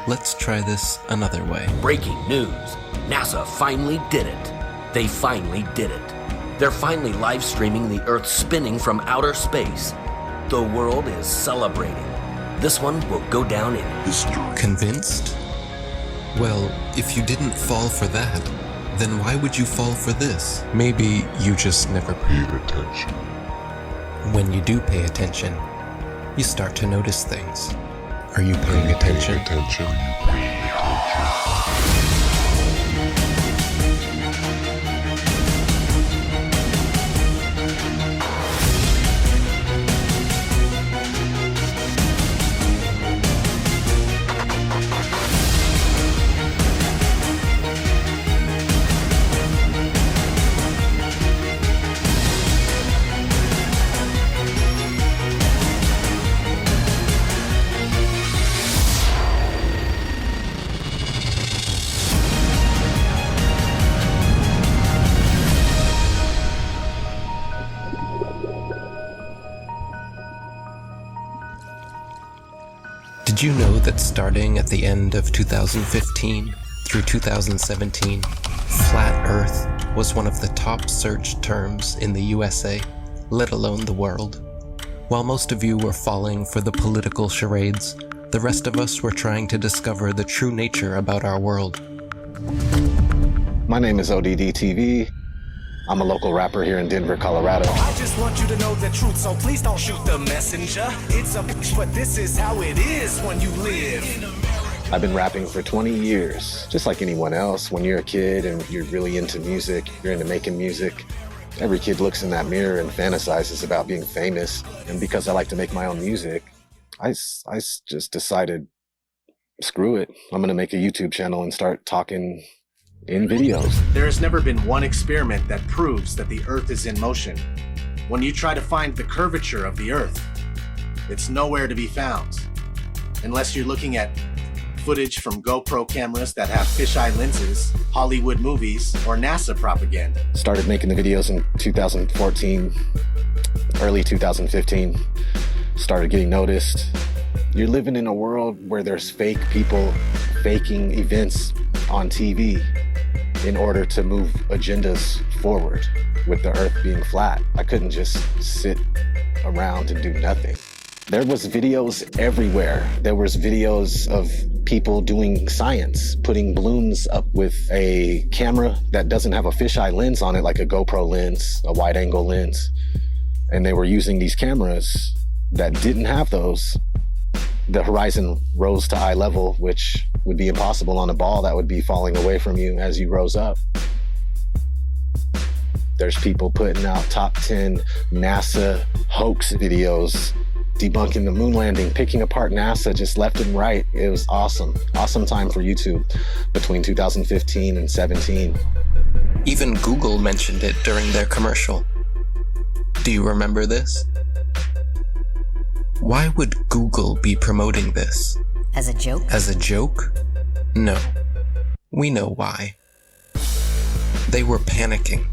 Let's try this another way. Breaking news. NASA finally did it. They finally did it. They're finally live streaming the Earth spinning from outer space. The world is celebrating. This one will go down in history. Convinced? Well, if you didn't fall for that, then why would you fall for this? Maybe you just never paid attention. When you do pay attention, you start to notice things. Are you paying attention? Did you know that starting at the end of 2015 through 2017, Flat Earth was one of the top searched terms in the USA, let alone the world? While most of you were falling for the political charades, the rest of us were trying to discover the true nature about our world. My name is ODD TV. I'm a local rapper here in Denver, Colorado. I just want you to know the truth, so please don't shoot the messenger. It's a bitch, but this is how it is when you live. I've been rapping for 20 years, just like anyone else. When you're a kid and you're really into music, you're into making music, every kid looks in that mirror and fantasizes about being famous. And because I like to make my own music, I just decided, screw it. I'm gonna make a YouTube channel and start talking in videos. There has never been one experiment that proves that the Earth is in motion. When you try to find the curvature of the Earth, it's nowhere to be found. Unless you're looking at footage from GoPro cameras that have fisheye lenses, Hollywood movies, or NASA propaganda. Started making the videos in 2014, early 2015. Started getting noticed. You're living in a world where there's fake people faking events on TV in order to move agendas forward with the Earth being flat. I couldn't just sit around and do nothing. There was videos everywhere. There was videos of people doing science, putting balloons up with a camera that doesn't have a fisheye lens on it, like a GoPro lens, a wide angle lens. And they were using these cameras that didn't have those. The horizon rose to eye level, which would be impossible on a ball that would be falling away from you as you rose up. There's people putting out top 10 NASA hoax videos, debunking the moon landing, picking apart NASA just left and right. It was awesome. Awesome time for YouTube between 2015 and 17. Even Google mentioned it during their commercial. Do you remember this? Why would Google be promoting this? As a joke? As a joke? No. We know why. They were panicking.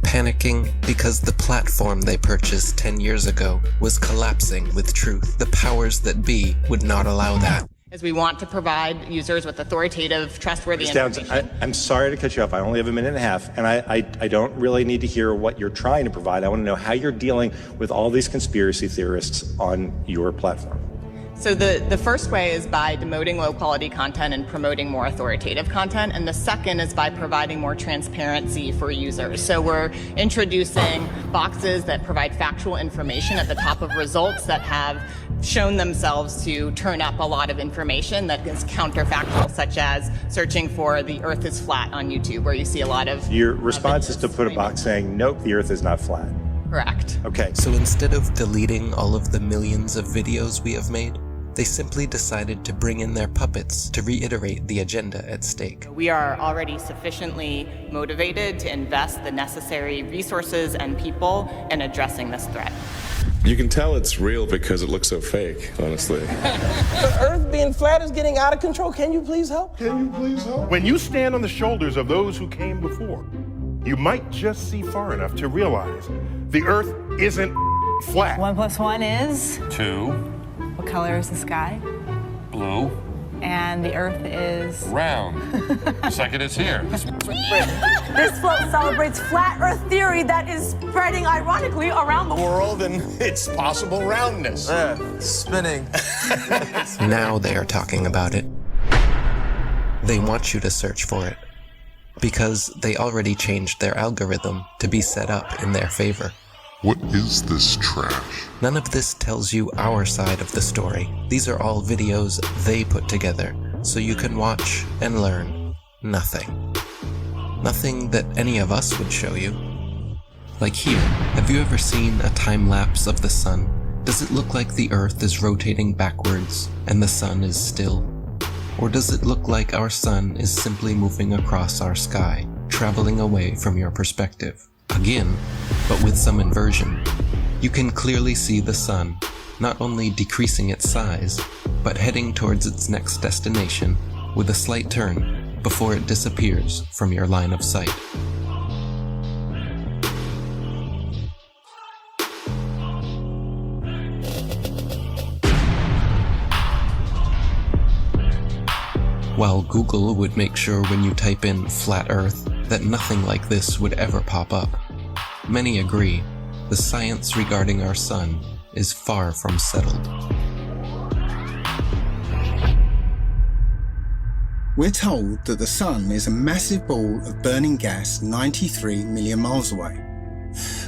Panicking because the platform they purchased 10 years ago was collapsing with truth. The powers that be would not allow that. As we want to provide users with authoritative, trustworthy information. I'm sorry to cut you off. I only have a minute and a half, and I don't really need to hear what you're trying to provide. I want to know how you're dealing with all these conspiracy theorists on your platform. So the first way is by demoting low-quality content and promoting more authoritative content, and the second is by providing more transparency for users. So we're introducing boxes that provide factual information at the top of results that have shown themselves to turn up a lot of information that is counterfactual, such as searching for the Earth is flat on YouTube, where you see a lot of... Your response is to put a box saying, nope, the Earth is not flat. Correct. Okay. So instead of deleting all of the millions of videos we have made, they simply decided to bring in their puppets to reiterate the agenda at stake. We are already sufficiently motivated to invest the necessary resources and people in addressing this threat. You can tell it's real because it looks so fake, honestly. The Earth being flat is getting out of control. Can you please help? Can you please help? When you stand on the shoulders of those who came before, you might just see far enough to realize the Earth isn't flat. 1 + 1 is? 2. What color is the sky? Blue. And and the Earth is... round. Just like it is here. This float celebrates flat Earth theory that is spreading ironically around the world and its possible roundness. Spinning. Now they are talking about it. They want you to search for it, because they already changed their algorithm to be set up in their favor. What is this trash? None of this tells you our side of the story. These are all videos they put together, so you can watch and learn nothing. Nothing that any of us would show you. Like here, have you ever seen a time lapse of the sun? Does it look like the Earth is rotating backwards and the sun is still? Or does it look like our sun is simply moving across our sky, traveling away from your perspective? Again, but with some inversion. You can clearly see the sun, not only decreasing its size, but heading towards its next destination with a slight turn before it disappears from your line of sight. While Google would make sure when you type in flat Earth that nothing like this would ever pop up, many agree the science regarding our sun is far from settled. We're told that the sun is a massive ball of burning gas 93 million miles away.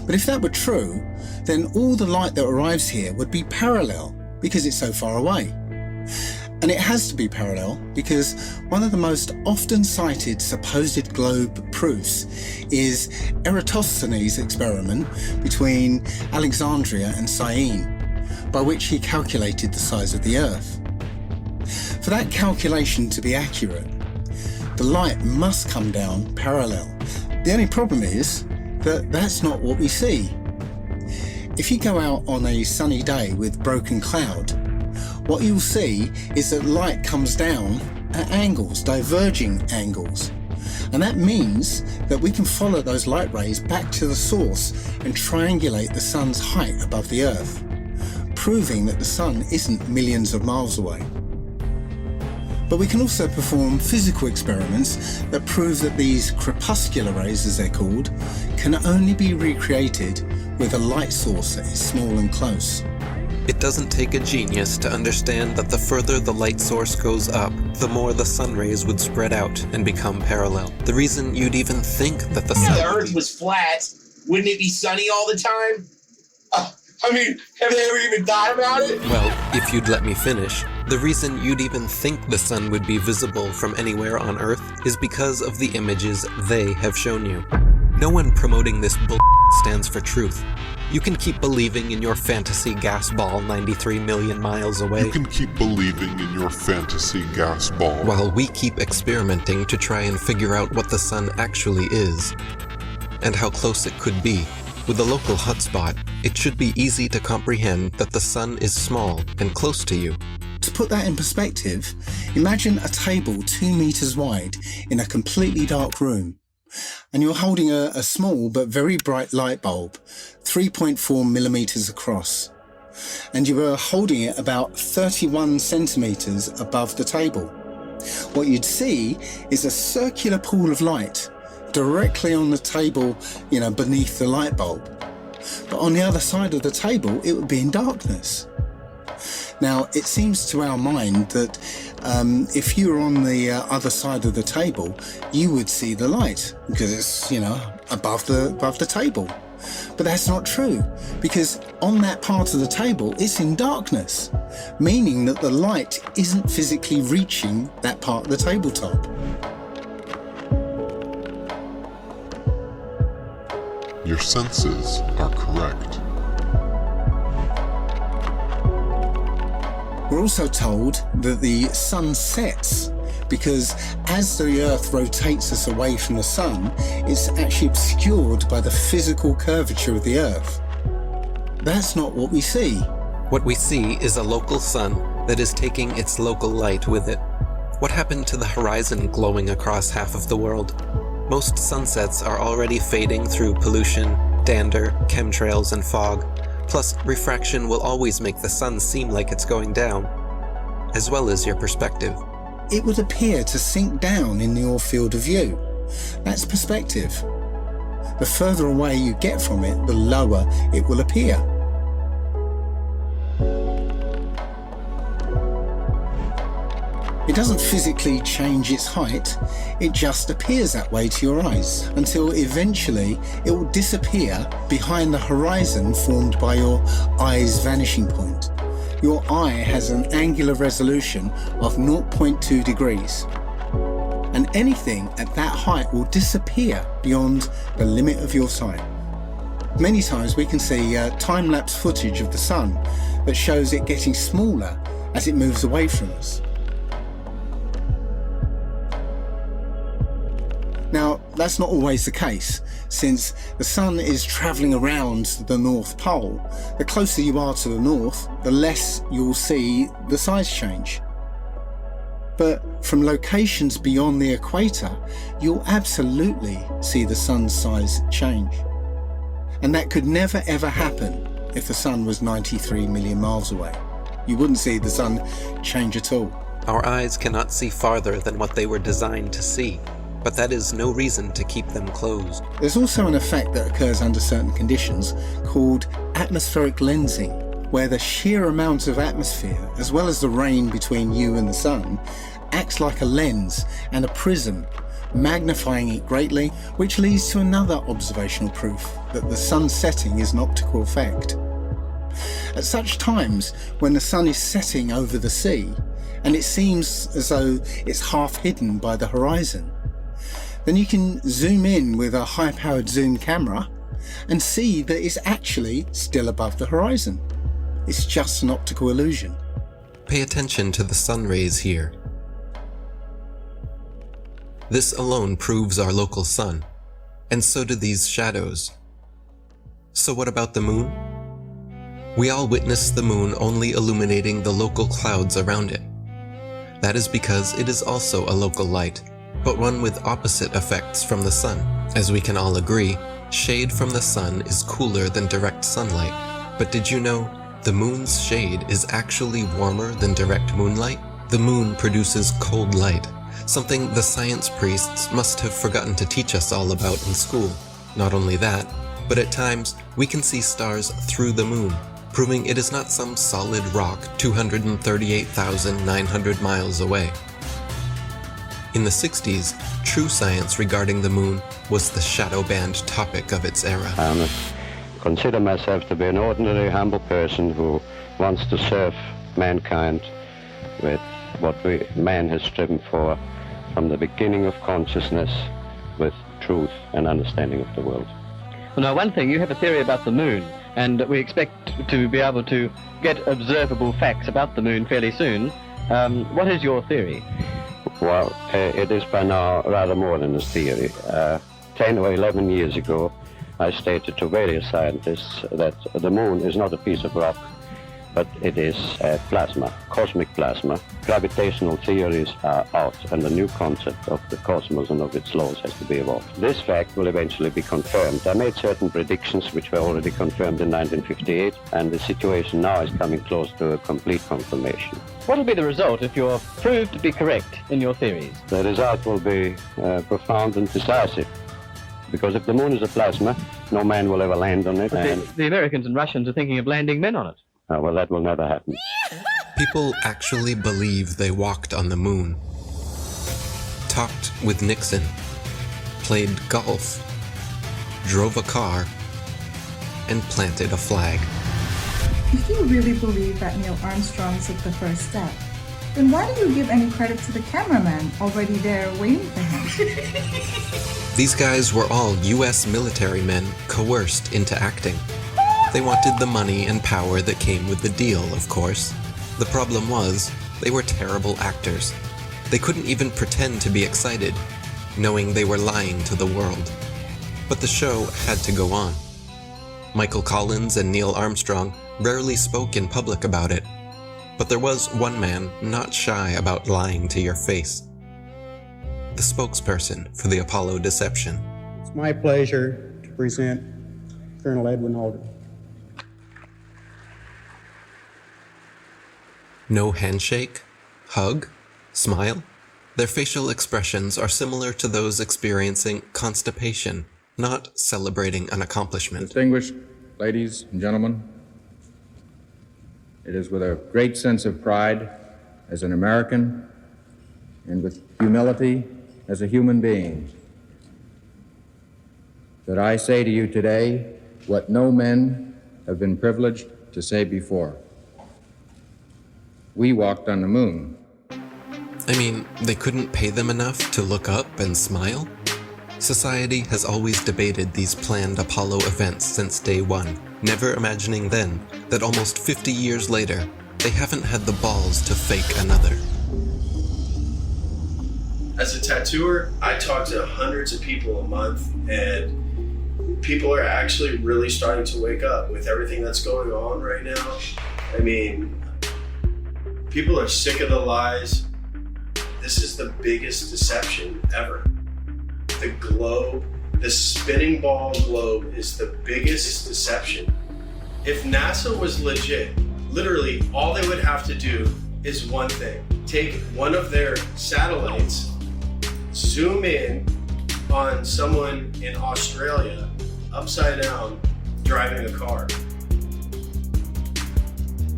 But if that were true, then all the light that arrives here would be parallel because it's so far away. And it has to be parallel because one of the most often cited supposed globe proofs is Eratosthenes' experiment between Alexandria and Syene, by which he calculated the size of the Earth. For that calculation to be accurate, the light must come down parallel. The only problem is that that's not what we see. If you go out on a sunny day with broken cloud, what you'll see is that light comes down at angles, diverging angles. And that means that we can follow those light rays back to the source and triangulate the sun's height above the Earth, proving that the sun isn't millions of miles away. But we can also perform physical experiments that prove that these crepuscular rays, as they're called, can only be recreated with a light source that is small and close. It doesn't take a genius to understand that the further the light source goes up, the more the sun rays would spread out and become parallel. The reason you'd even think that the sun... If the Earth was flat, wouldn't it be sunny all the time? I mean, have they ever even thought about it? Well, if you'd let me finish, the reason you'd even think the sun would be visible from anywhere on Earth is because of the images they have shown you. No one promoting this bull stands for truth. You can keep believing in your fantasy gas ball 93 million miles away. You can keep believing in your fantasy gas ball. While we keep experimenting to try and figure out what the sun actually is, and how close it could be. With a local hotspot, it should be easy to comprehend that the sun is small and close to you. To put that in perspective, imagine a table 2 meters wide in a completely dark room. And you're holding a small but very bright light bulb, 3.4 millimeters across. And you are holding it about 31 centimeters above the table. What you'd see is a circular pool of light directly on the table, beneath the light bulb. But on the other side of the table, it would be in darkness. Now, it seems to our mind that if you were on the other side of the table, you would see the light because it's, above the table. But that's not true, because on that part of the table, it's in darkness, meaning that the light isn't physically reaching that part of the tabletop. Your senses are correct. We're also told that the sun sets because as the Earth rotates us away from the sun, it's actually obscured by the physical curvature of the Earth. That's not what we see. What we see is a local sun that is taking its local light with it. What happened to the horizon glowing across half of the world? Most sunsets are already fading through pollution, dander, chemtrails, and fog. Plus, refraction will always make the sun seem like it's going down, as well as your perspective. it would appear to sink down in your field of view. That's perspective. The further away you get from it, the lower it will appear. It doesn't physically change its height, it just appears that way to your eyes, until eventually it will disappear behind the horizon formed by your eye's vanishing point. Your eye has an angular resolution of 0.2 degrees, and anything at that height will disappear beyond the limit of your sight. Many times we can see time-lapse footage of the sun that shows it getting smaller as it moves away from us. Now, that's not always the case, since the sun is travelling around the North Pole. The closer you are to the north, the less you'll see the size change. But from locations beyond the equator, you'll absolutely see the sun's size change. And that could never ever happen if the sun was 93 million miles away. You wouldn't see the sun change at all. Our eyes cannot see farther than what they were designed to see, but that is no reason to keep them closed. There's also an effect that occurs under certain conditions called atmospheric lensing, where the sheer amount of atmosphere, as well as the rain between you and the sun, acts like a lens and a prism, magnifying it greatly, which leads to another observational proof that the sun setting is an optical effect. At such times, when the sun is setting over the sea, and it seems as though it's half hidden by the horizon, then you can zoom in with a high-powered zoom camera and see that it's actually still above the horizon. It's just an optical illusion. Pay attention to the sun rays here. This alone proves our local sun, and so do these shadows. So what about the moon? We all witness the moon only illuminating the local clouds around it. That is because it is also a local light, but one with opposite effects from the sun. As we can all agree, shade from the sun is cooler than direct sunlight. But did you know the moon's shade is actually warmer than direct moonlight? The moon produces cold light, something the science priests must have forgotten to teach us all about in school. Not only that, but at times we can see stars through the moon, proving it is not some solid rock 238,900 miles away. In the 60s, true science regarding the moon was the shadow band topic of its era. I consider myself to be an ordinary, humble person who wants to serve mankind with what man has striven for from the beginning of consciousness, with truth and understanding of the world. Well, now, one thing, you have a theory about the moon, and we expect to be able to get observable facts about the moon fairly soon. What is your theory? Well, it is by now rather more than a theory. 10 or 11 years ago, I stated to various scientists that the moon is not a piece of rock, but it is plasma, cosmic plasma. Gravitational theories are out, and a new concept of the cosmos and of its laws has to be evolved. This fact will eventually be confirmed. I made certain predictions which were already confirmed in 1958, and the situation now is coming close to a complete confirmation. What will be the result if you're proved to be correct in your theories? The result will be profound and decisive. Because if the moon is a plasma, no man will ever land on it. But the Americans and Russians are thinking of landing men on it. Well, that will never happen. People actually believe they walked on the moon, talked with Nixon, played golf, drove a car, and planted a flag. If you really believe that Neil Armstrong took the first step, then why do you give any credit to the cameraman already there waiting for him? These guys were all US military men coerced into acting. They wanted the money and power that came with the deal, of course. The problem was, they were terrible actors. They couldn't even pretend to be excited, knowing they were lying to the world. But the show had to go on. Michael Collins and Neil Armstrong rarely spoke in public about it, but there was one man not shy about lying to your face. The spokesperson for the Apollo deception. It's my pleasure to present Colonel Edwin Aldrin. No handshake? Hug? Smile? Their facial expressions are similar to those experiencing constipation, not celebrating an accomplishment. Distinguished ladies and gentlemen, it is with a great sense of pride as an American and with humility as a human being that I say to you today what no men have been privileged to say before. We walked on the moon. I mean, they couldn't pay them enough to look up and smile? Society has always debated these planned Apollo events since day one, never imagining then that almost 50 years later, they haven't had the balls to fake another. As a tattooer, I talk to hundreds of people a month, and people are actually really starting to wake up with everything that's going on right now. I mean, people are sick of the lies. This is the biggest deception ever. The globe, the spinning ball globe, is the biggest deception. If NASA was legit, literally all they would have to do is one thing. Take one of their satellites, zoom in on someone in Australia, upside down, driving a car.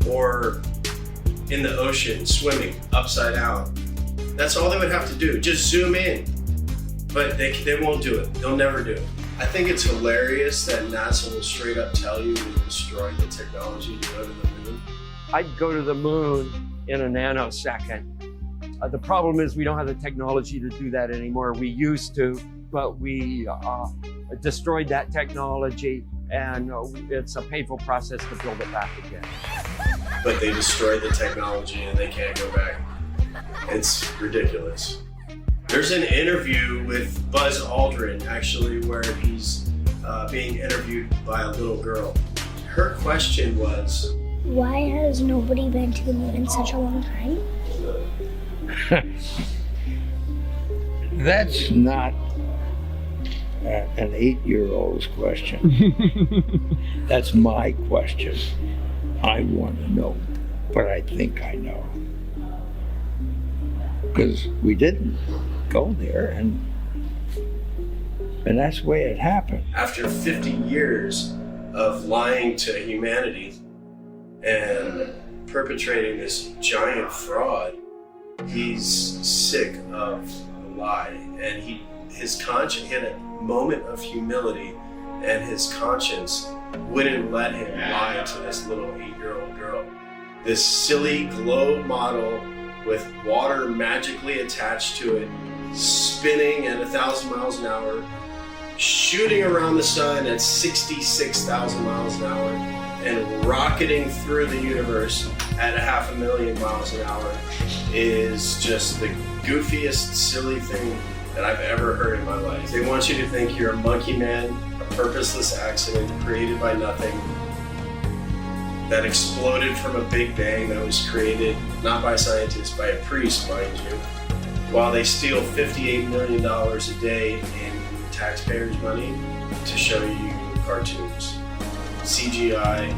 Or in the ocean, swimming, upside down. That's all they would have to do, just zoom in. But they won't do it. They'll never do it. I think it's hilarious that NASA will straight up tell you we destroyed the technology to go to the moon. I'd go to the moon in a nanosecond. The problem is we don't have the technology to do that anymore. We used to, but we destroyed that technology, and it's a painful process to build it back again. But they destroyed the technology and they can't go back. It's ridiculous. There's an interview with Buzz Aldrin, actually, where he's being interviewed by a little girl. Her question was, why has nobody been to the moon in such a long time? That's not an 8-year-old's question. That's my question. I want to know, but I think I know. Because we didn't go there, and that's the way it happened. After 50 years of lying to humanity and perpetrating this giant fraud, he's sick of the lie, and his conscience, he had a moment of humility, and his conscience wouldn't let him lie to this little 8-year-old girl. This silly globe model with water magically attached to it, spinning at 1,000 miles an hour, shooting around the sun at 66,000 miles an hour, and rocketing through the universe at 500,000 miles an hour is just the goofiest, silly thing that I've ever heard in my life. They want you to think you're a monkey man, a purposeless accident created by nothing, that exploded from a big bang that was created not by scientists, by a priest, mind you, while they steal $58 million a day in taxpayers' money to show you cartoons. CGI.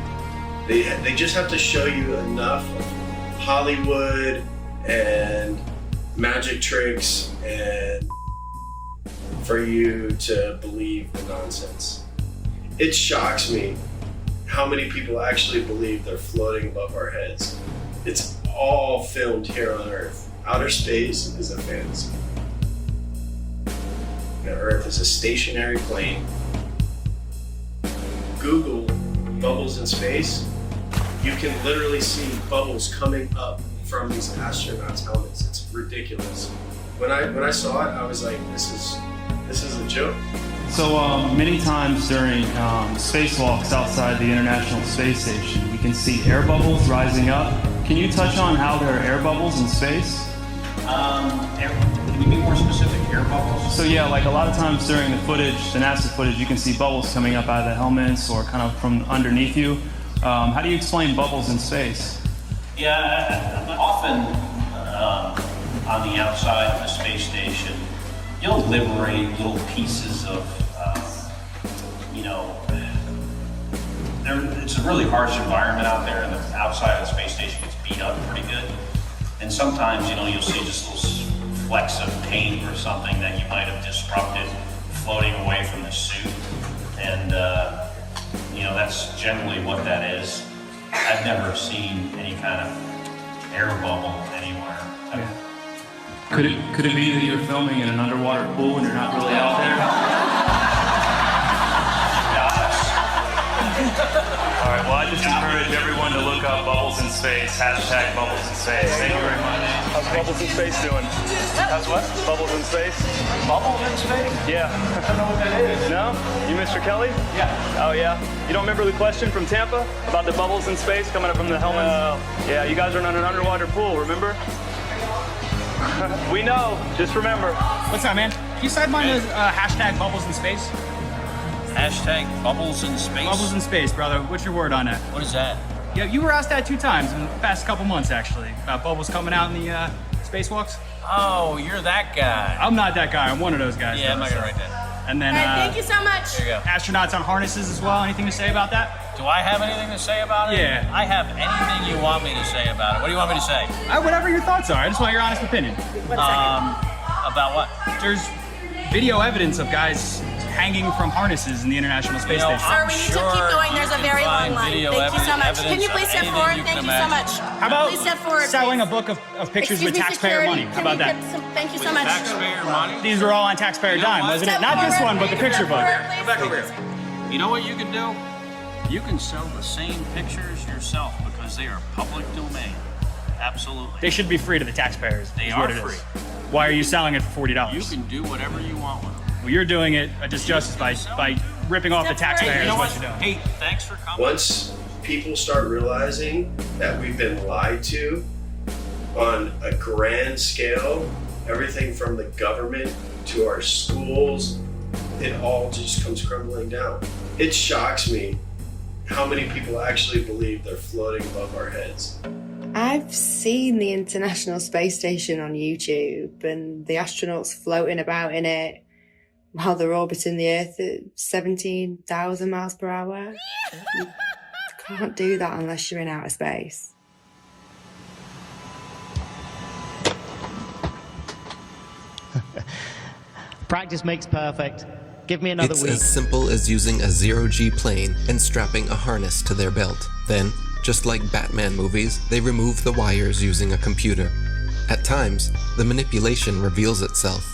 They just have to show you enough of Hollywood and magic tricks and for you to believe the nonsense. It shocks me how many people actually believe they're floating above our heads. It's all filmed here on Earth. Outer space is a fantasy. The Earth is a stationary plane. Google bubbles in space. You can literally see bubbles coming up from these astronauts' helmets. It's ridiculous. When I saw it, I was like, this is a joke. So many times during spacewalks outside the International Space Station, we can see air bubbles rising up. Can you touch on how there are air bubbles in space? Can you be more specific? Air bubbles? So yeah, like a lot of times during the footage, the NASA footage, you can see bubbles coming up out of the helmets or kind of from underneath you. How do you explain bubbles in space? Yeah, often on the outside of the space station, you'll liberate little pieces of, it's a really harsh environment out there, and the outside of the space station gets beat up pretty good. And sometimes, you'll see just little flecks of paint or something that you might have disrupted floating away from the suit. And, you know, that's generally what that is. I've never seen any kind of air bubble anywhere. Could it be that you're filming in an underwater pool and you're not really out there? All right, well, I just encourage everyone to look up Bubbles in Space, hashtag Bubbles in Space. Thank you very much. How's Bubbles in Space doing? How's what? Bubbles in Space. Bubbles in Space? Yeah. I don't know what that is. No? You Mr. Kelly? Yeah. Oh, yeah? You don't remember the question from Tampa about the bubbles in space coming up from the Hellmans? No. Yeah, you guys are in an underwater pool, remember? We know. Just remember. What's up, man? Can you side mine hashtag Bubbles in Space? Hashtag Bubbles in Space? Bubbles in Space, brother. What's your word on that? What is that? Yeah, you were asked that 2 times in the past couple months, actually, about bubbles coming out in the spacewalks. Oh, you're that guy. I'm not that guy. I'm one of those guys. Yeah, I'm not gonna write that. And then, thank you so much. There you go. Astronauts on harnesses as well. Anything to say about that? Do I have anything to say about it? Yeah. I have anything you want me to say about it. What do you want me to say? Whatever your thoughts are. I just want your honest opinion. About what? There's video evidence of guys hanging from harnesses in the International Space Station. Sir, we need to keep going. There's a very long line. Thank you so much. Can you please step forward? Thank you so much. How about please step forward, selling a book of pictures with taxpayer money? How about that? Thank you so much. Taxpayer money? These were all on taxpayer dime, wasn't it? Not this one, but the picture book. Go back over here. You know what you can do? You can sell the same pictures yourself because they are public domain. Absolutely. They should be free to the taxpayers. They is are what it free. is. Why are you selling it for $40? You can do whatever you want with them. Well, you're doing it a disjustice by ripping off the taxpayers. You know what you're doing. Hey, thanks for coming. Once people start realizing that we've been lied to on a grand scale, everything from the government to our schools, it all just comes crumbling down. It shocks me how many people actually believe they're floating above our heads. I've seen the International Space Station on YouTube and the astronauts floating about in it while they're orbiting the Earth at 17,000 miles per hour. You can't do that unless you're in outer space. Practice makes perfect. Give me another It's week. as simple as using a zero-G plane and strapping a harness to their belt. Then, just like Batman movies, they remove the wires using a computer. At times, the manipulation reveals itself.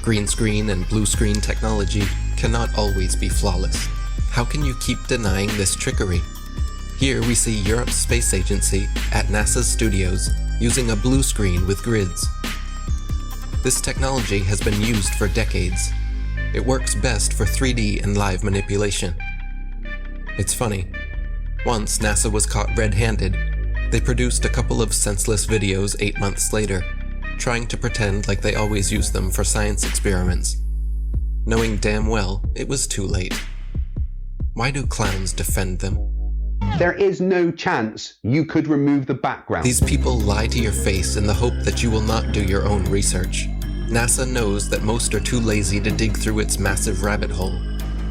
Green screen and blue screen technology cannot always be flawless. How can you keep denying this trickery? Here we see Europe's space agency at NASA's studios using a blue screen with grids. This technology has been used for decades. It works best for 3D and live manipulation. It's funny. Once NASA was caught red-handed, they produced a couple of senseless videos 8 months later, trying to pretend like they always use them for science experiments, knowing damn well it was too late. Why do clowns defend them? There is no chance you could remove the background. These people lie to your face in the hope that you will not do your own research. NASA knows that most are too lazy to dig through its massive rabbit hole.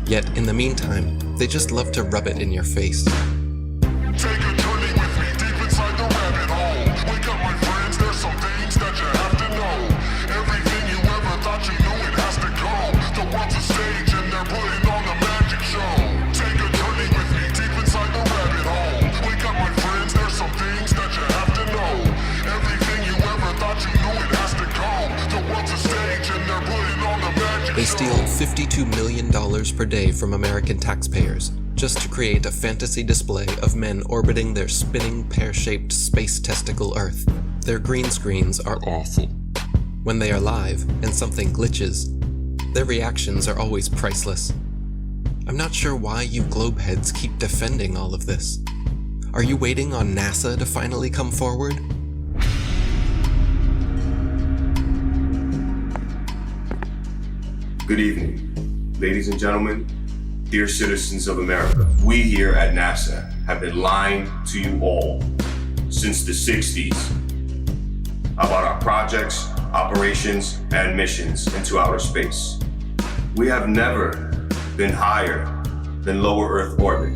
Yet, in the meantime, they just love to rub it in your face. Take a journey with me deep inside the rabbit hole. Wake up, my friends, there's some things that you have to know. Everything you ever thought you knew, it has to go. The world's a stage and they're putting on a magic show. Take a journey with me deep inside the rabbit hole. Wake up, my friends, there's some things that you have to know. Everything you ever thought you knew, it has to go. The world's a stage and they're putting on a magic show. They steal $52 million per day from American taxpayers just to create a fantasy display of men orbiting their spinning pear-shaped space testicle Earth. Their green screens are awful. When they are live and something glitches, their reactions are always priceless. I'm not sure why you globeheads keep defending all of this. Are you waiting on NASA to finally come forward? Good evening, ladies and gentlemen, dear citizens of America. We here at NASA have been lying to you all since the 60s about our projects, operations, and missions into outer space. We have never been higher than lower Earth orbit.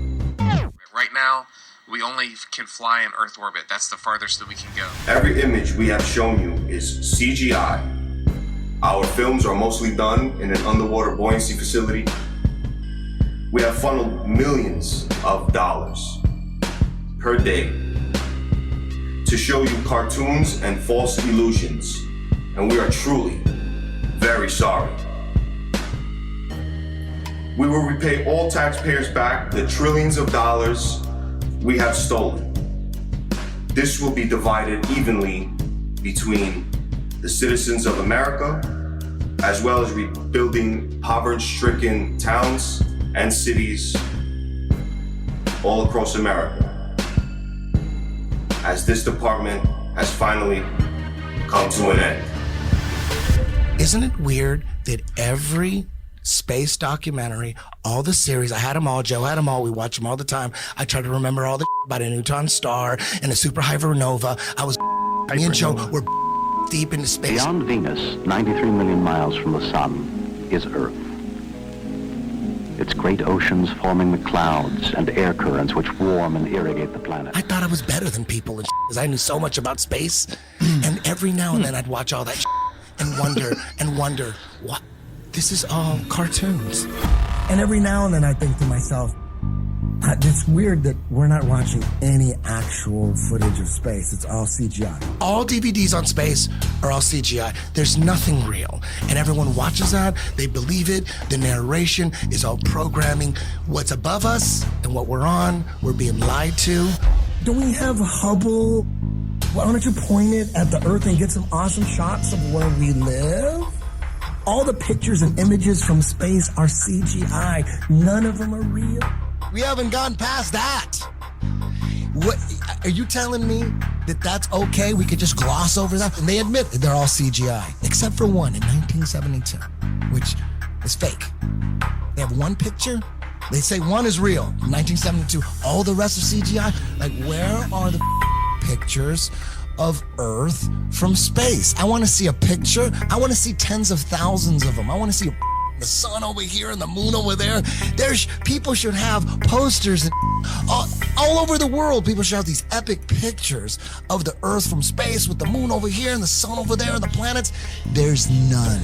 Right now, we only can fly in Earth orbit. That's the farthest that we can go. Every image we have shown you is CGI. Our films are mostly done in an underwater buoyancy facility. We have funneled millions of dollars per day to show you cartoons and false illusions, and we are truly very sorry. We will repay all taxpayers back the trillions of dollars we have stolen. This will be divided evenly between the citizens of America, as well as rebuilding poverty-stricken towns and cities all across America, as this department has finally come to an end. Isn't it weird that every space documentary, all the series, I had them all, Joe had them all, we watch them all the time. I try to remember all the about a neutron star and a superhypernova. Me and Joe were deep into space. Beyond Venus, 93 million miles from the sun, is Earth. Its great oceans forming the clouds and air currents which warm and irrigate the planet. I thought I was better than people because I knew so much about space. And every now and then I'd watch all that and wonder, what? This is all cartoons. And every now and then I think to myself, it's weird that we're not watching any actual footage of space. It's all CGI. All DVDs on space are all CGI. There's nothing real. And everyone watches that. They believe it. The narration is all programming. What's above us and what we're on, we're being lied to. Don't we have Hubble? Why don't you point it at the Earth and get some awesome shots of where we live? All the pictures and images from space are CGI. None of them are real. We haven't gone past that. What are you telling me that that's okay? We could just gloss over that? And they admit that they're all CGI, except for one in 1972, which is fake. They have one picture. They say one is real, 1972. All the rest are CGI. Like, where are the pictures of Earth from space? I want to see a picture. I want to see tens of thousands of them. I want to see the sun over here and the moon over there. People should have posters and all over the world. People should have these epic pictures of the Earth from space with the moon over here and the sun over there and the planets. There's none.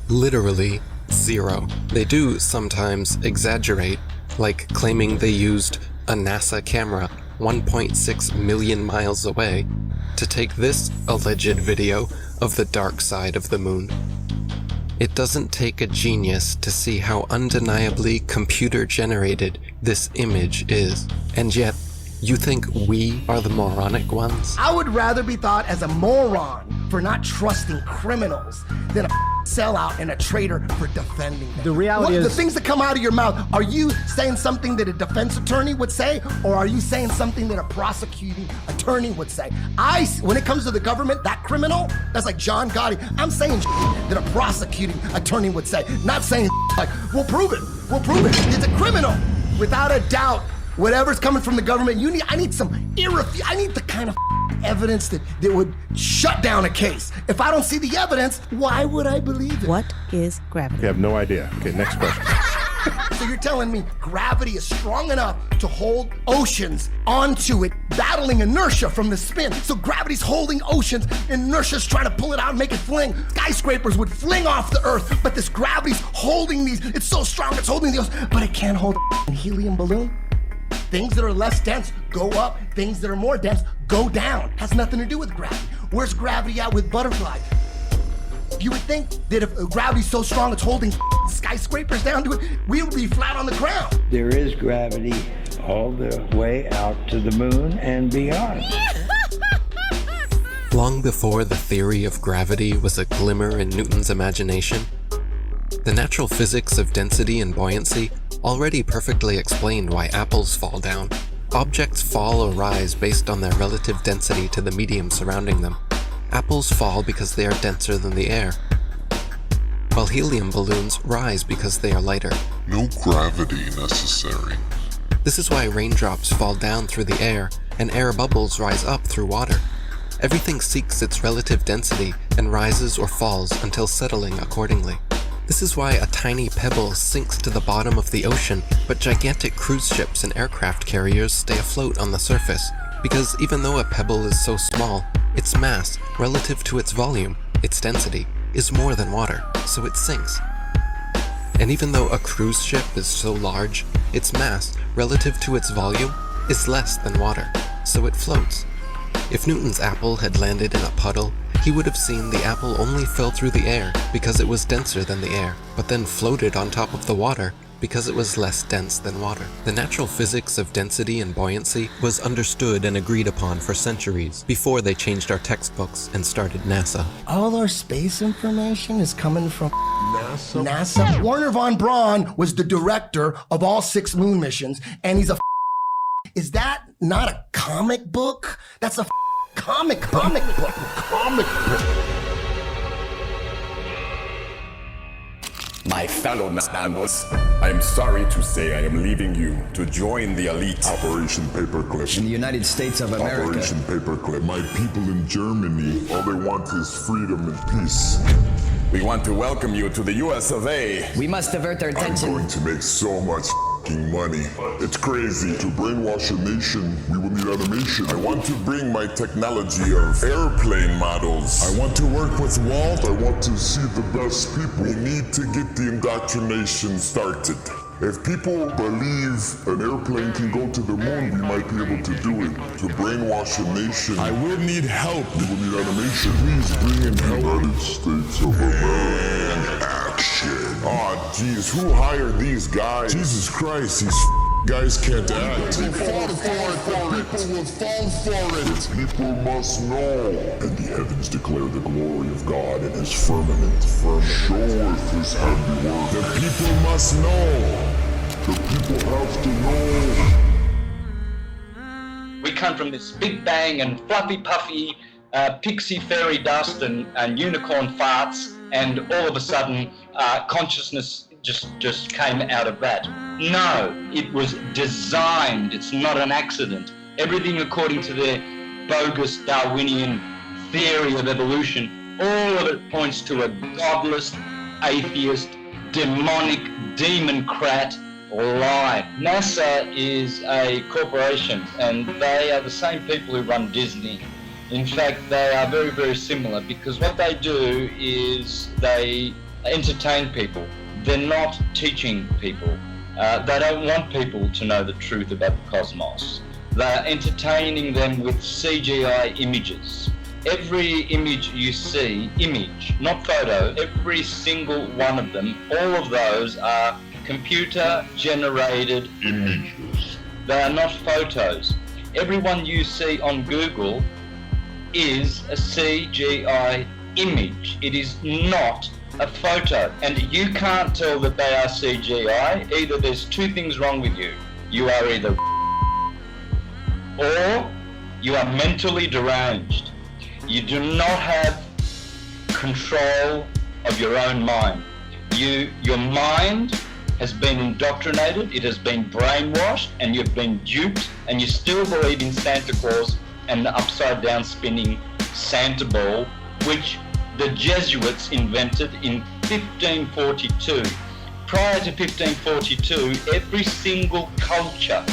Literally zero. They do sometimes exaggerate, like claiming they used a NASA camera 1.6 million miles away to take this alleged video of the dark side of the moon. It doesn't take a genius to see how undeniably computer-generated this image is. And yet, you think we are the moronic ones? I would rather be thought as a moron for not trusting criminals than a sellout and a traitor for defending them. The reality is... The things that come out of your mouth, are you saying something that a defense attorney would say, or are you saying something that a prosecuting attorney would say? When it comes to the government, that criminal, that's like John Gotti, I'm saying that a prosecuting attorney would say, not saying like, we'll prove it. It's a criminal. Without a doubt, whatever's coming from the government, I need the kind of evidence that would shut down a case. If I don't see the evidence, why would I believe it? What is gravity? You have no idea. Okay, next question. So you're telling me gravity is strong enough to hold oceans onto it, battling inertia from the spin. So gravity's holding oceans, and inertia's trying to pull it out and make it fling. Skyscrapers would fling off the Earth, but this gravity's holding these. It's so strong, it's holding the ocean, but it can't hold a helium balloon. Things that are less dense go up, things that are more dense go down. Has nothing to do with gravity. Where's gravity at with butterflies? You would think that if gravity's so strong it's holding skyscrapers down to it, we would be flat on the ground. There is gravity all the way out to the moon and beyond. Long before the theory of gravity was a glimmer in Newton's imagination, the natural physics of density and buoyancy already perfectly explained why apples fall down. Objects fall or rise based on their relative density to the medium surrounding them. Apples fall because they are denser than the air, while helium balloons rise because they are lighter. No gravity necessary. This is why raindrops fall down through the air and air bubbles rise up through water. Everything seeks its relative density and rises or falls until settling accordingly. This is why a tiny pebble sinks to the bottom of the ocean, but gigantic cruise ships and aircraft carriers stay afloat on the surface. Because even though a pebble is so small, its mass, relative to its volume, its density, is more than water, so it sinks. And even though a cruise ship is so large, its mass, relative to its volume, is less than water, so it floats. If Newton's apple had landed in a puddle, he would have seen the apple only fell through the air because it was denser than the air, but then floated on top of the water because it was less dense than water. The natural physics of density and buoyancy was understood and agreed upon for centuries before they changed our textbooks and started NASA. All our space information is coming from NASA. Werner von Braun was the director of all 6 moon missions, and he's a Is that not a comic book? That's a comic book. My fellow Nanos, I am sorry to say I am leaving you to join the elite. Operation Paperclip. In the United States of America. Operation Paperclip. My people in Germany, all they want is freedom and peace. We want to welcome you to the US of A. We must divert their attention. I'm going to make so much money. It's crazy. To brainwash a nation, we will need animation. I want to bring my technology of airplane models. I want to work with Walt. I want to see the best people. We need to get the indoctrination started. If people believe an airplane can go to the moon, we might be able to do it. To brainwash a nation, I will need help. We will need animation. Please bring in help. United States of America. Action. Oh, geez, who hired these guys? Jesus Christ, these guys can't act. They fought for it. The people will fall for it. The people must know. And the heavens declare the glory of God in his firmament. Showeth his handiwork. The people must know. The people have to know. We come from this big bang and fluffy puffy pixie fairy dust and unicorn farts, and all of a sudden consciousness just came out of that. No, it was designed. It's not an accident. Everything according to their bogus Darwinian theory of evolution, all of it points to a godless, atheist, demonic, demon-crat lie. NASA is a corporation, and they are the same people who run Disney. In fact, they are very, very similar, because what they do is they entertain people. They're not teaching people. They don't want people to know the truth about the cosmos. They're entertaining them with CGI images. Every image you see, image, not photo, every single one of them, all of those are computer-generated images. They are not photos. Everyone you see on Google is a CGI image. It is not a photo. And you can't tell that they are CGI. Either there's two things wrong with you. You are either or you are mentally deranged. You do not have control of your own mind. Your mind has been indoctrinated, it has been brainwashed, and you've been duped, and you still believe in Santa Claus and the upside down spinning Santa ball, which the Jesuits invented in 1542. Prior to 1542, every single culture,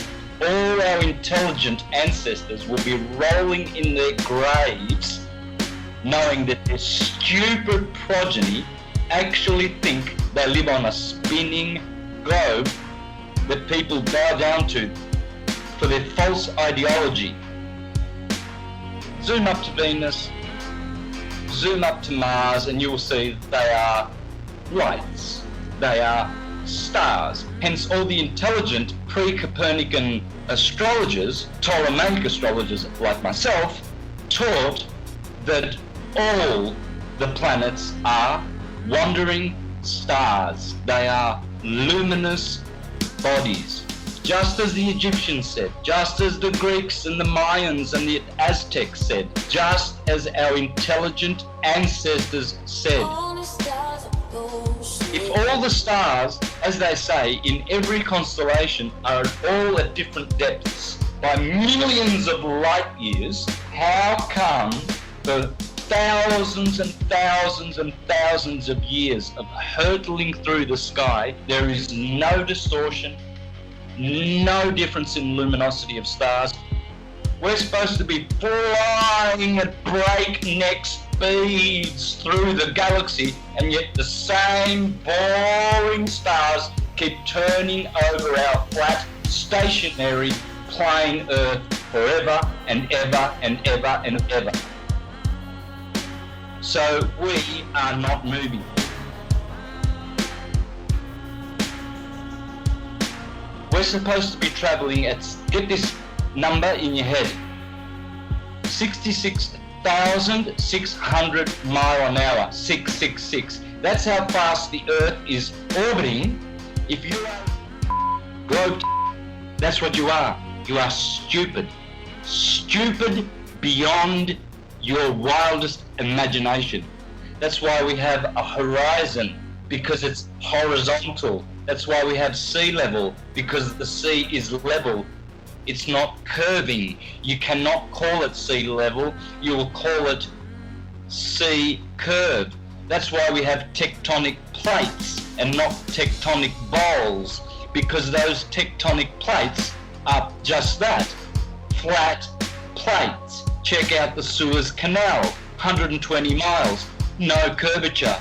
all our intelligent ancestors will be rolling in their graves knowing that their stupid progeny actually think they live on a spinning globe that people bow down to for their false ideology. Zoom up to Venus, zoom up to Mars, and you will see that they are lights. They are stars. Hence all the intelligent pre-Copernican astrologers, Ptolemaic astrologers like myself, taught that all the planets are wandering stars. They are luminous bodies. Just as the Egyptians said, just as the Greeks and the Mayans and the Aztecs said, just as our intelligent ancestors said. If all the stars, as they say, in every constellation are all at different depths by millions of light years, how come the thousands and thousands and thousands of years of hurtling through the sky, there is no distortion, no difference in luminosity of stars. We're supposed to be flying at breakneck speeds through the galaxy, and yet the same boring stars keep turning over our flat, stationary, plain Earth forever and ever and ever and ever. So we are not moving. We're supposed to be traveling at, get this number in your head, 66,600 mile an hour, 666. That's how fast the Earth is orbiting. If you are broke, that's what you are. You are stupid. Stupid beyond your wildest imagination. That's why we have a horizon, because it's horizontal. That's why we have sea level, because the sea is level. It's not curving. You cannot call it sea level. You will call it sea curve. That's why we have tectonic plates and not tectonic bowls, because those tectonic plates are just that, flat plates. Check out the Suez Canal, 120 miles, no curvature.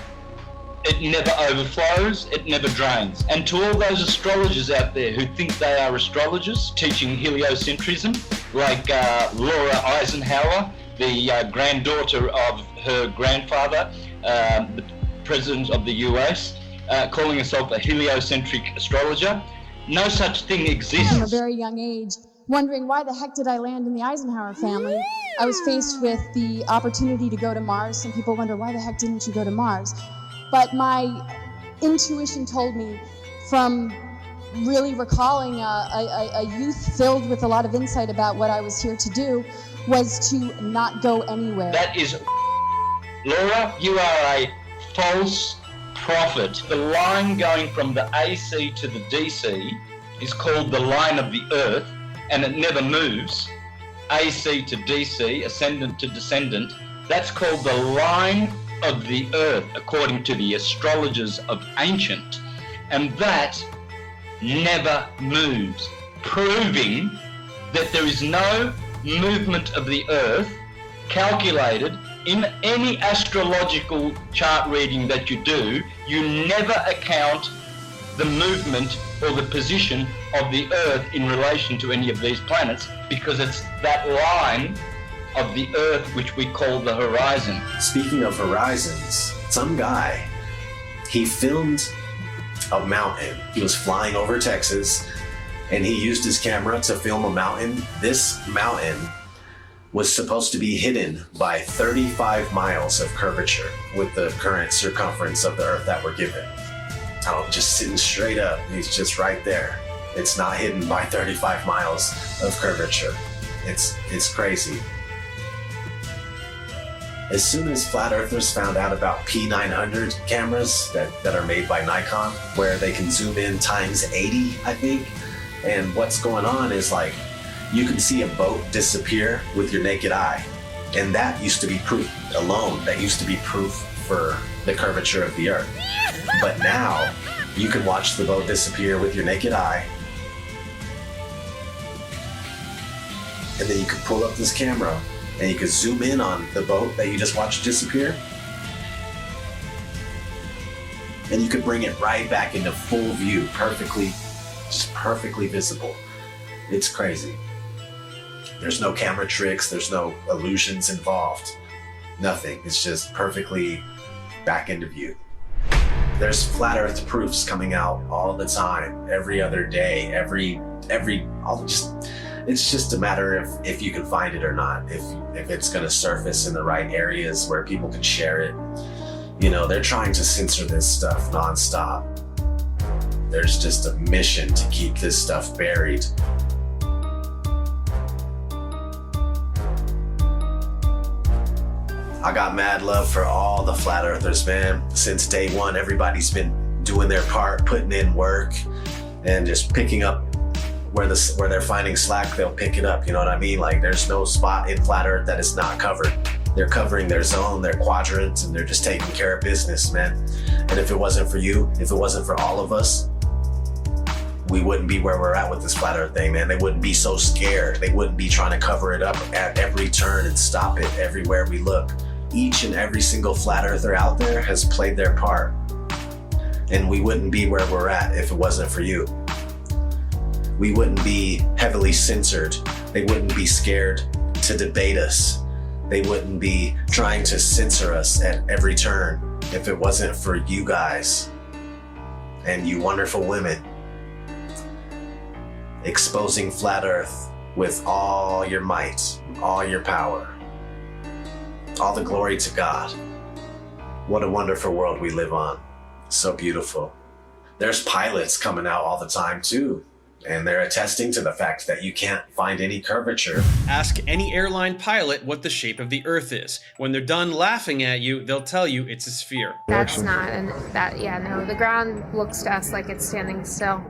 It never overflows, it never drains. And to all those astrologers out there who think they are astrologers teaching heliocentrism, like Laura Eisenhower, the granddaughter of her grandfather, the president of the US, calling herself a heliocentric astrologer, no such thing exists. From a very young age, wondering why the heck did I land in the Eisenhower family. I was faced with the opportunity to go to Mars. Some people wonder, why the heck didn't you go to Mars? But my intuition told me, from really recalling a youth filled with a lot of insight about what I was here to do, was to not go anywhere. That is, Laura, you are a false prophet. The line going from the AC to the DC is called the line of the Earth, and it never moves. AC to DC, ascendant to descendant, that's called the line of the Earth, according to the astrologers of ancient, and that never moves, proving that there is no movement of the Earth calculated in any astrological chart reading that you do. You never account the movement or the position of the Earth in relation to any of these planets, because it's that line of the Earth which we call the horizon. Speaking of horizons, some guy, he filmed a mountain. He was flying over Texas, and he used his camera to film a mountain. This mountain was supposed to be hidden by 35 miles of curvature with the current circumference of the Earth that we're given. Just sitting straight up, he's just right there. It's not hidden by 35 miles of curvature. It's crazy. As soon as flat earthers found out about P900 cameras that are made by Nikon, where they can zoom in times 80, I think, and what's going on is, like, you can see a boat disappear with your naked eye, and that used to be proof alone. That used to be proof for the curvature of the Earth. But now you can watch the boat disappear with your naked eye, and then you can pull up this camera and you can zoom in on the boat that you just watched disappear, and you could bring it right back into full view, perfectly visible. It's crazy. There's no camera tricks, there's no illusions involved. Nothing. It's just perfectly back into view. There's flat earth proofs coming out all the time, every other day, it's just a matter of if you can find it or not, if it's gonna surface in the right areas where people can share it. You know, they're trying to censor this stuff nonstop. There's just a mission to keep this stuff buried. I got mad love for all the flat earthers, man. Since day one, everybody's been doing their part, putting in work, and just picking up where they're finding slack, they'll pick it up, you know what I mean? Like, there's no spot in flat earth that is not covered. They're covering their zone, their quadrant, and they're just taking care of business, man. And if it wasn't for you, if it wasn't for all of us, we wouldn't be where we're at with this flat earth thing, man. They wouldn't be so scared. They wouldn't be trying to cover it up at every turn and stop it everywhere we look. Each and every single flat earther out there has played their part. And we wouldn't be where we're at if it wasn't for you. We wouldn't be heavily censored. They wouldn't be scared to debate us. They wouldn't be trying to censor us at every turn if it wasn't for you guys and you wonderful women exposing flat earth with all your might, all your power. All the glory to God. What a wonderful world we live on. So beautiful. There's pilots coming out all the time too, and they're attesting to the fact that you can't find any curvature. Ask any airline pilot what the shape of the Earth is. When they're done laughing at you, they'll tell you it's a sphere. That's not, and that, yeah, no, the ground looks to us like it's standing still.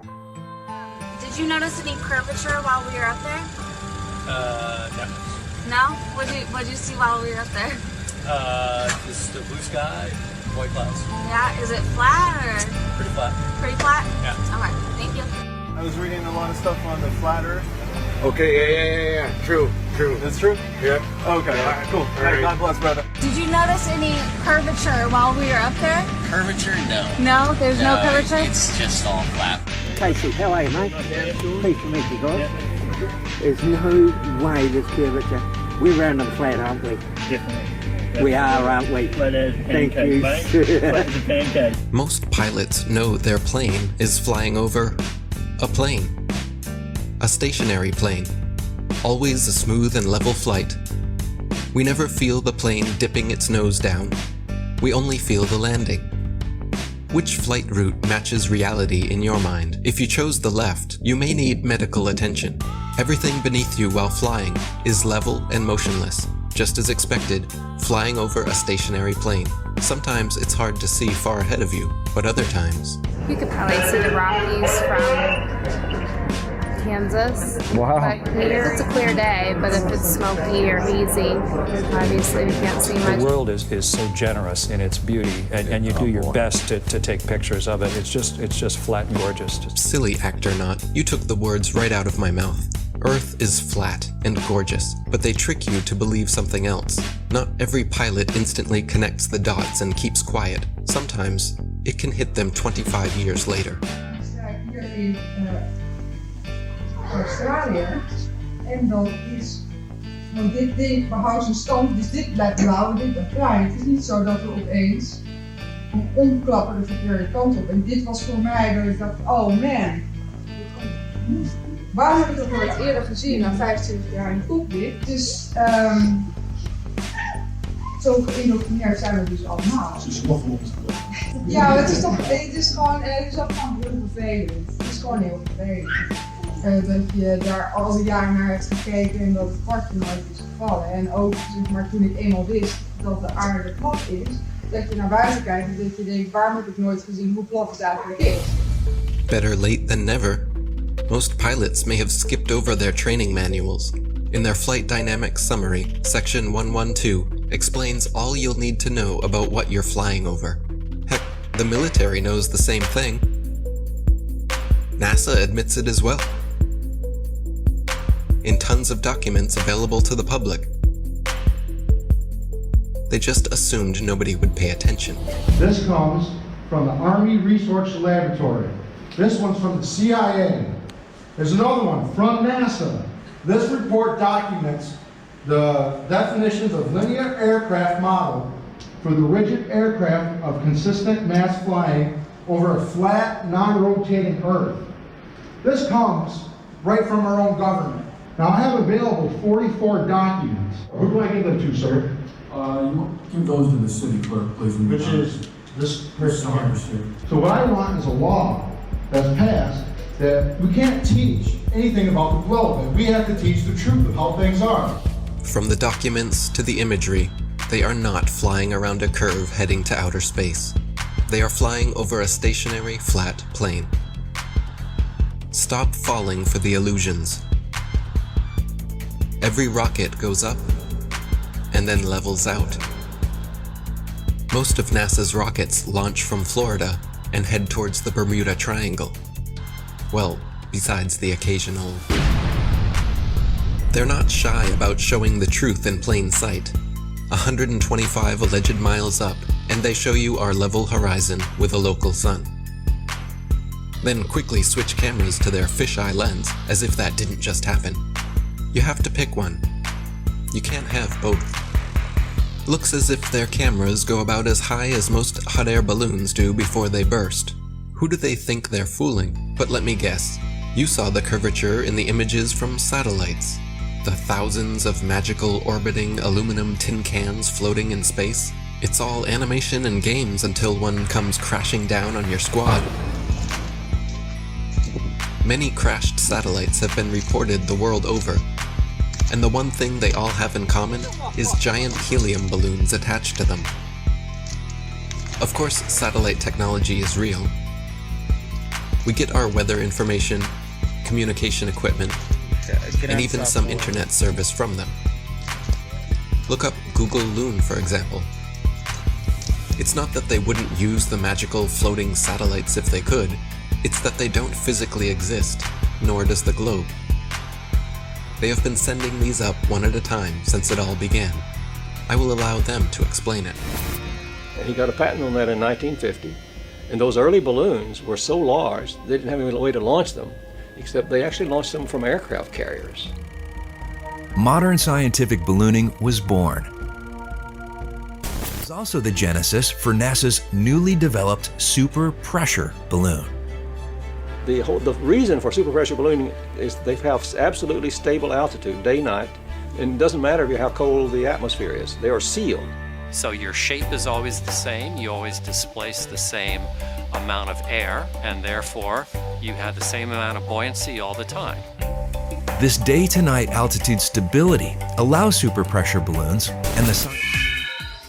Did you notice any curvature while we were up there? No. No? What'd you see while we were up there? Just the blue sky, white clouds. Yeah, is it flat or? Pretty flat. Pretty flat? Yeah. Okay, thank you. I was reading a lot of stuff on the flat earth. Okay, yeah. True. It's true? Yeah. Okay, all right, cool. All right. God bless, brother. Did you notice any curvature while we were up there? Curvature? No. No? There's no curvature? It's just all flat. Casey, how are you, mate? Pleased to meet you guys. There's no way there's curvature. We're round and flat, aren't we? Definitely. We are, aren't we? Thank you. Flat as a pancake. Most pilots know their plane is flying over a plane. A stationary plane. Always a smooth and level flight. We never feel the plane dipping its nose down. We only feel the landing. Which flight route matches reality in your mind? If you chose the left, you may need medical attention. Everything beneath you while flying is level and motionless. Just as expected, flying over a stationary plane. Sometimes it's hard to see far ahead of you, but other times... You could probably see the Rockies from Kansas. Wow. But maybe if it's a clear day, but if it's smoky or hazy, obviously we can't see much. The world is so generous in its beauty, and you do your best to take pictures of it. It's just flat and gorgeous. Silly actor not, you took the words right out of my mouth. Earth is flat and gorgeous, but they trick you to believe something else. Not every pilot instantly connects the dots and keeps quiet. Sometimes it can hit them 25 years later. Australië. En dat is, want dit ding behoudt zijn stand, dus dit blijft blauw en dit blijft bruin. Het is niet zo dat we opeens omklappen de verkeerde kant op. En dit was voor mij dat ik dacht, oh man, waar heb ik dat nooit eerder gezien na 25 jaar in de cockpit? Dus zo geïndoctrineerd zijn we dus allemaal. Ja, het is gewoon heel vervelend. Het is gewoon heel vervelend. Dat je daar al die jaren naar hebt gekeken en dat het kwartje nooit is gevallen. En ook zeg maar, toen ik eenmaal wist dat de aarde plat is, dat je naar buiten kijkt en dat je denkt, waarom heb ik nooit gezien hoe plat het eigenlijk is? Better late than never. Most pilots may have skipped over their training manuals. In their Flight Dynamics Summary, Section 112 explains all you'll need to know about what you're flying over. Heck, the military knows the same thing. NASA admits it as well. In tons of documents available to the public. They just assumed nobody would pay attention. This comes from the Army Research Laboratory. This one's from the CIA. There's another one from NASA. This report documents the definitions of linear aircraft model for the rigid aircraft of consistent mass flying over a flat, non-rotating Earth. This comes right from our own government. Now I have available 44 documents. Who do I give them to, sir? You give those to the city clerk, please. Which is this person here. So what I want is a law that's passed that we can't teach anything about the globe. We have to teach the truth of how things are. From the documents to the imagery, they are not flying around a curve heading to outer space. They are flying over a stationary, flat plane. Stop falling for the illusions. Every rocket goes up and then levels out. Most of NASA's rockets launch from Florida and head towards the Bermuda Triangle. Well, besides the occasional... They're not shy about showing the truth in plain sight. 125 alleged miles up, and they show you our level horizon with a local sun. Then quickly switch cameras to their fisheye lens, as if that didn't just happen. You have to pick one. You can't have both. Looks as if their cameras go about as high as most hot air balloons do before they burst. Who do they think they're fooling? But let me guess. You saw the curvature in the images from satellites. The thousands of magical orbiting aluminum tin cans floating in space. It's all animation and games until one comes crashing down on your squad. Many crashed satellites have been reported the world over, and the one thing they all have in common is giant helium balloons attached to them. Of course, satellite technology is real. We get our weather information, communication equipment, and even some internet service from them. Look up Google Loon, for example. It's not that they wouldn't use the magical floating satellites if they could, it's that they don't physically exist, nor does the globe. They have been sending these up one at a time since it all began. I will allow them to explain it. He got a patent on that in 1950, and those early balloons were so large they didn't have any way to launch them, except they actually launched them from aircraft carriers. Modern scientific ballooning was born. It was also the genesis for NASA's newly developed super pressure balloon. The reason for superpressure ballooning is they have absolutely stable altitude, day, night, and it doesn't matter how cold the atmosphere is. They are sealed. So your shape is always the same, you always displace the same amount of air, and therefore you have the same amount of buoyancy all the time. This day-to-night altitude stability allows superpressure balloons and the sun.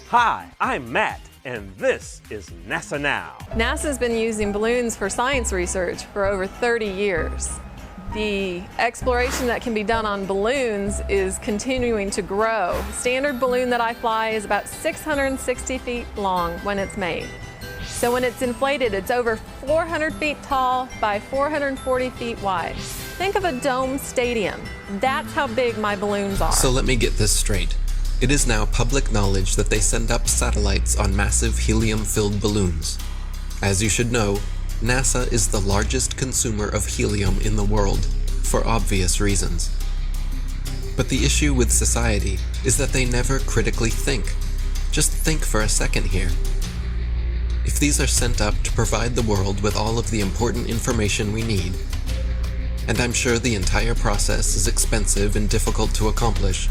Hi, I'm Matt, and this is NASA Now. NASA's been using balloons for science research for over 30 years. The exploration that can be done on balloons is continuing to grow. Standard balloon that I fly is about 660 feet long when it's made. So when it's inflated, it's over 400 feet tall by 440 feet wide. Think of a dome stadium. That's how big my balloons are. So let me get this straight. It is now public knowledge that they send up satellites on massive helium-filled balloons. As you should know, NASA is the largest consumer of helium in the world, for obvious reasons. But the issue with society is that they never critically think. Just think for a second here. If these are sent up to provide the world with all of the important information we need, and I'm sure the entire process is expensive and difficult to accomplish,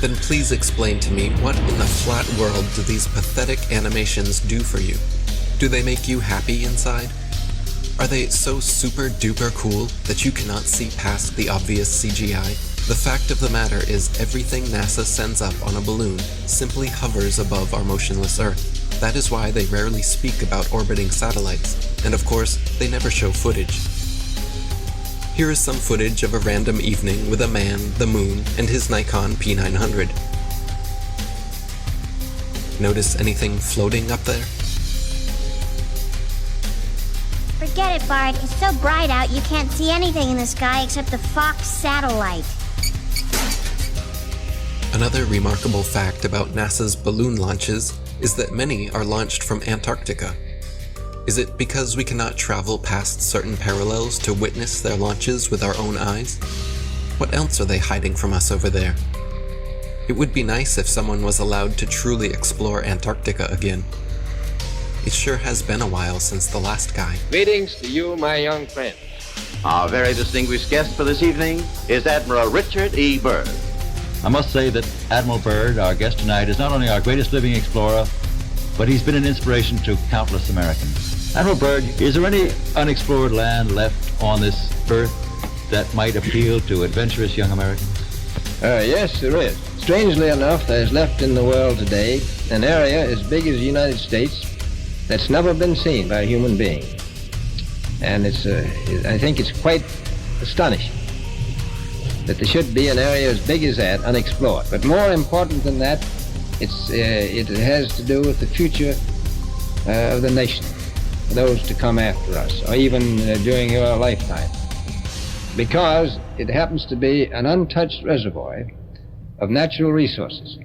then please explain to me what in the flat world do these pathetic animations do for you? Do they make you happy inside? Are they so super duper cool that you cannot see past the obvious CGI? The fact of the matter is everything NASA sends up on a balloon simply hovers above our motionless Earth. That is why they rarely speak about orbiting satellites, and of course, they never show footage. Here is some footage of a random evening with a man, the moon, and his Nikon P900. Notice anything floating up there? Forget it, Bart. It's so bright out you can't see anything in the sky except the Fox satellite. Another remarkable fact about NASA's balloon launches is that many are launched from Antarctica. Is it because we cannot travel past certain parallels to witness their launches with our own eyes? What else are they hiding from us over there? It would be nice if someone was allowed to truly explore Antarctica again. It sure has been a while since the last guy. Greetings to you, my young friend. Our very distinguished guest for this evening is Admiral Richard E. Byrd. I must say that Admiral Byrd, our guest tonight, is not only our greatest living explorer, but he's been an inspiration to countless Americans. Admiral Byrd, is there any unexplored land left on this earth that might appeal to adventurous young Americans? Yes, there is. Strangely enough, there's left in the world today an area as big as the United States that's never been seen by a human being. And I think it's quite astonishing that there should be an area as big as that unexplored. But more important than that, It has to do with the future of the nation, those to come after us, or even during your lifetime, because it happens to be an untouched reservoir of natural resources.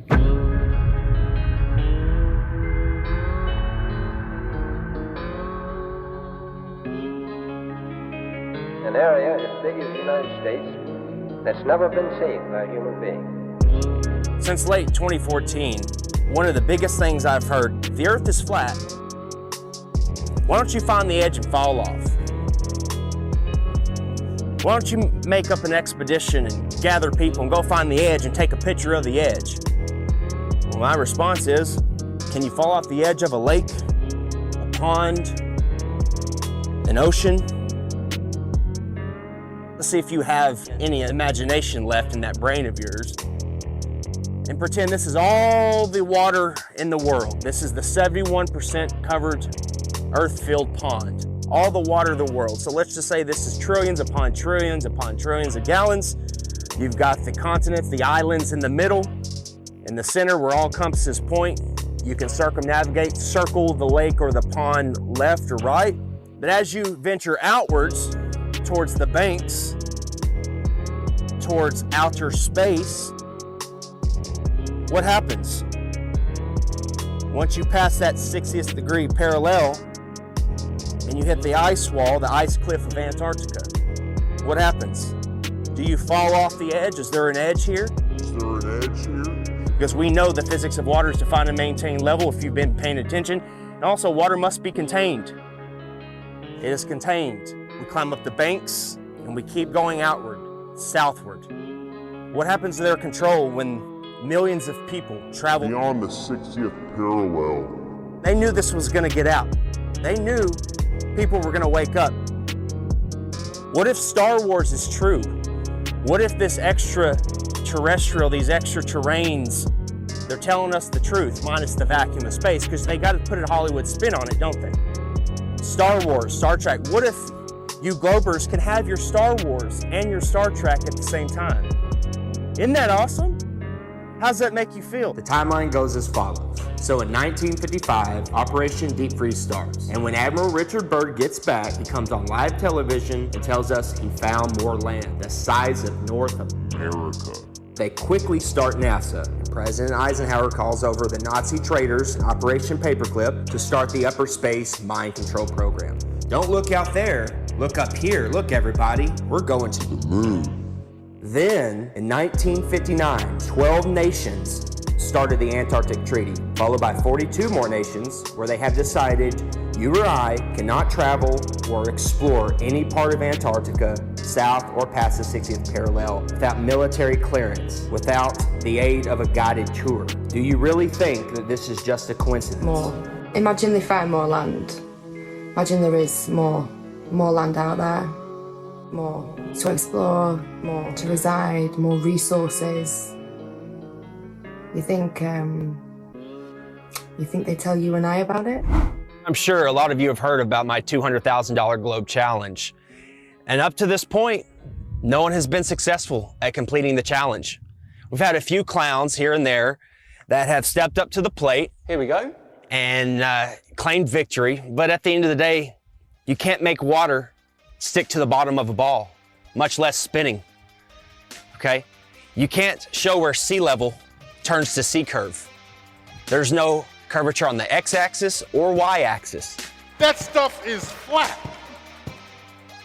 An area as big as the United States that's never been seen by a human being. Since late 2014, one of the biggest things I've heard, the Earth is flat. Why don't you find the edge and fall off? Why don't you make up an expedition and gather people and go find the edge and take a picture of the edge? Well, my response is, can you fall off the edge of a lake, a pond, an ocean? Let's see if you have any imagination left in that brain of yours. And pretend this is all the water in the world. This is the 71% covered earth-filled pond. All the water of the world. So let's just say this is trillions upon trillions upon trillions of gallons. You've got the continents, the islands in the middle. In the center where all compasses point, you can circumnavigate, circle the lake or the pond left or right. But as you venture outwards towards the banks, towards outer space, what happens? Once you pass that 60th degree parallel and you hit the ice wall, the ice cliff of Antarctica, what happens? Do you fall off the edge? Is there an edge here? Is there an edge here? Because we know the physics of water is to find and maintain level if you've been paying attention. And also water must be contained. It is contained. We climb up the banks and we keep going outward, southward. What happens to their control when millions of people travel beyond the 60th parallel? They knew this was going to get out. They knew people were going to wake up. What if Star Wars is true? What if this extraterrestrial, these extra terrains, they're telling us the truth, minus the vacuum of space, because they got to put a Hollywood spin on it, don't they? Star Wars, Star Trek. What if you Globers can have your Star Wars and your Star Trek at the same time? Isn't that awesome? How does that make you feel? The timeline goes as follows. So in 1955, Operation Deep Freeze starts. And when Admiral Richard Byrd gets back, he comes on live television and tells us he found more land, the size of North America. They quickly start NASA. President Eisenhower calls over the Nazi traitors in Operation Paperclip to start the upper space mind control program. Don't look out there, look up here. Look everybody, we're going to the moon. Then, in 1959, 12 nations started the Antarctic Treaty, followed by 42 more nations where they have decided you or I cannot travel or explore any part of Antarctica south or past the 60th parallel without military clearance, without the aid of a guided tour. Do you really think that this is just a coincidence? More. Imagine they find more land. Imagine there is more land out there. More to explore, more to reside, more resources. You think they tell you and I about it? I'm sure a lot of you have heard about my $200,000 Globe Challenge. And up to this point, no one has been successful at completing the challenge. We've had a few clowns here and there that have stepped up to the plate. Here we go. And claimed victory. But at the end of the day, you can't make water stick to the bottom of a ball, much less spinning, okay? You can't show where sea level turns to sea curve. There's no curvature on the x-axis or y-axis. That stuff is flat.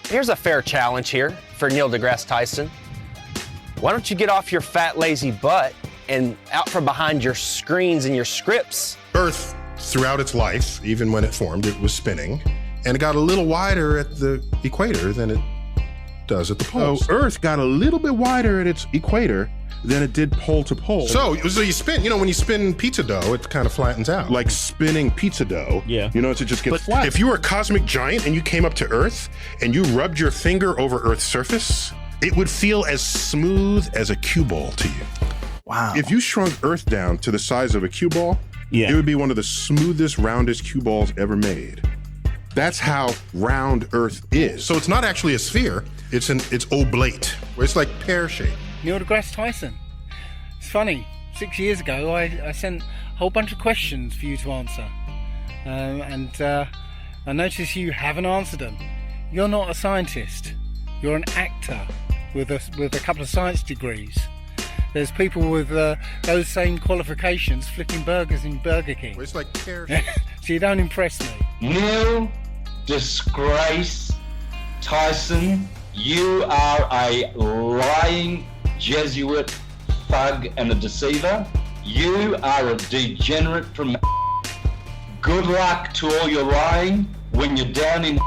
Here's a fair challenge here for Neil deGrasse Tyson. Why don't you get off your fat, lazy butt and out from behind your screens and your scripts? Earth, throughout its life, even when it formed, it was spinning. And it got a little wider at the equator than it does at the poles. So Earth got a little bit wider at its equator than it did pole to pole. So you spin, when you spin pizza dough, it kind of flattens out. Like spinning pizza dough, it just gets flat. If you were a cosmic giant and you came up to Earth and you rubbed your finger over Earth's surface, it would feel as smooth as a cue ball to you. Wow. If you shrunk Earth down to the size of a cue ball, it would be one of the smoothest, roundest cue balls ever made. That's how round Earth is. So it's not actually a sphere, it's oblate. It's like pear-shaped. Neil deGrasse Tyson. It's funny. 6 years ago, I sent a whole bunch of questions for you to answer. And I notice you haven't answered them. You're not a scientist. You're an actor with a couple of science degrees. There's people with those same qualifications flipping burgers in Burger King. It's like so you don't impress me. Neil Disgrace Tyson, you are a lying Jesuit thug and a deceiver. You are a degenerate from. Good luck to all your lying when you're down in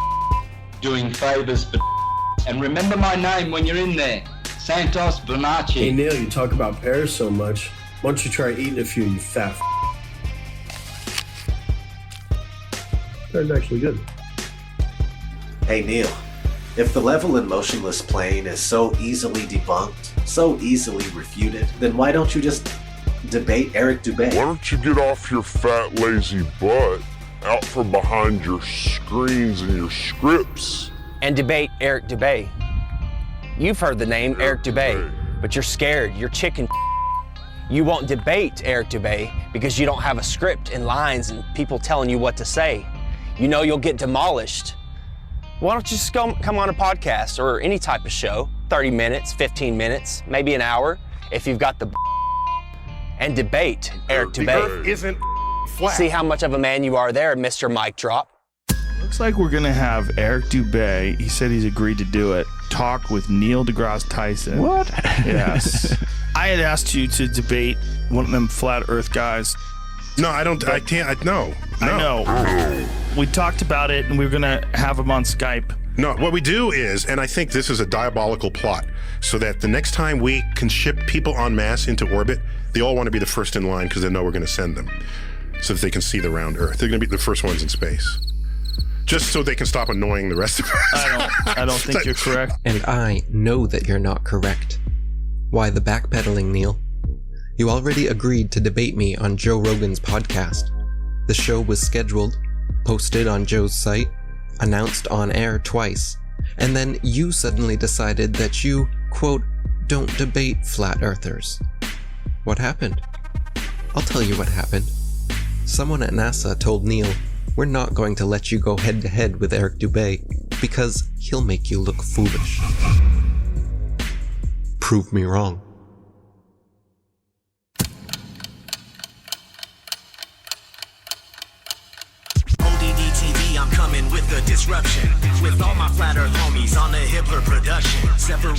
doing favors for. And remember my name when you're in there. Santos Bonacci. Hey Neil, you talk about pears so much. Why don't you try eating a few, you fat That's actually good. Hey Neil, if the level and motionless plane is so easily debunked, so easily refuted, then why don't you just debate Eric Dubay? Why don't you get off your fat, lazy butt out from behind your screens and your scripts and debate Eric Dubay? You've heard the name Eric Dubay, but you're scared. You're chicken. You won't debate Eric Dubay because you don't have a script and lines and people telling you what to say. You know you'll get demolished. Why don't you just come on a podcast or any type of show, 30 minutes, 15 minutes, maybe an hour, if you've got the and debate Eric Dubay. The earth isn't flat. See how much of a man you are there, Mr. Mic Drop. Looks like we're gonna have Eric Dubay, he said he's agreed to do it, talk with Neil deGrasse Tyson. What? Yes. I had asked you to debate one of them flat earth guys. No, I don't, I can't, no. I know. We talked about it and we were gonna have him on Skype. No, what we do is, and I think this is a diabolical plot, so that the next time we can ship people en masse into orbit, they all want to be the first in line because they know we're going to send them, so that they can see the round Earth. They're going to be the first ones in space, just so they can stop annoying the rest of us. I don't think you're correct. And I know that you're not correct. Why the backpedaling, Neil? You already agreed to debate me on Joe Rogan's podcast. The show was scheduled, posted on Joe's site, announced on air twice, and then you suddenly decided that you, quote, don't debate flat earthers. What happened? I'll tell you what happened. Someone at NASA told Neil, we're not going to let you go head to head with Eric Dubay because he'll make you look foolish. Prove me wrong. I'm coming with the disruption. With all my flat earth homies on the Hitler production. Separate